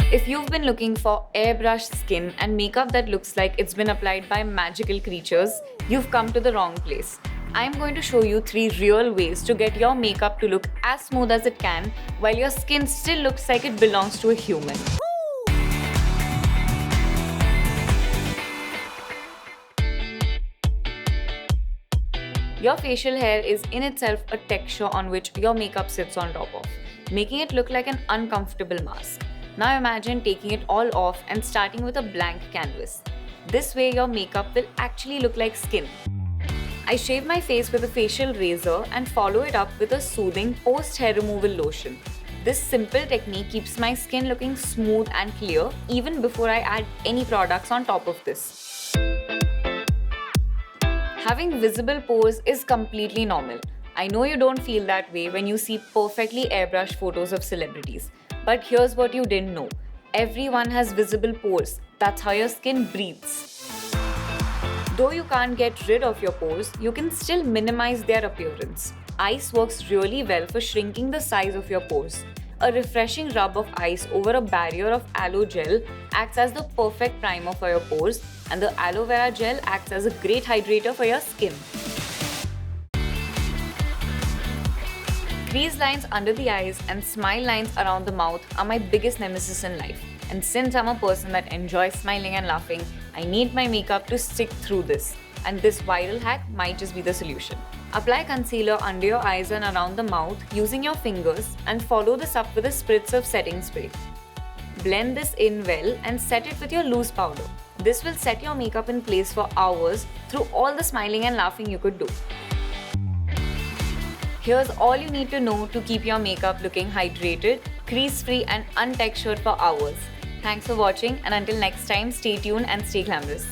If you've been looking for airbrushed skin and makeup that looks like it's been applied by magical creatures, you've come to the wrong place. I'm going to show you 3 real ways to get your makeup to look as smooth as it can while your skin still looks like it belongs to a human. Your facial hair is in itself a texture on which your makeup sits on top of, making it look like an uncomfortable mask. Now imagine taking it all off and starting with a blank canvas. This way your makeup will actually look like skin. I shave my face with a facial razor and follow it up with a soothing post-hair removal lotion. This simple technique keeps my skin looking smooth and clear even before I add any products on top of this. Having visible pores is completely normal. I know you don't feel that way when you see perfectly airbrushed photos of celebrities. But here's what you didn't know. Everyone has visible pores. That's how your skin breathes. Though you can't get rid of your pores, you can still minimize their appearance. Ice works really well for shrinking the size of your pores. A refreshing rub of ice over a barrier of aloe gel acts as the perfect primer for your pores, and the aloe vera gel acts as a great hydrator for your skin. Crease lines under the eyes and smile lines around the mouth are my biggest nemesis in life. And since I'm a person that enjoys smiling and laughing, I need my makeup to stick through this. And this viral hack might just be the solution. Apply concealer under your eyes and around the mouth using your fingers and follow this up with a spritz of setting spray. Blend this in well and set it with your loose powder. This will set your makeup in place for hours through all the smiling and laughing you could do. Here's all you need to know to keep your makeup looking hydrated, crease-free and untextured for hours. Thanks for watching, and until next time, stay tuned and stay glamorous.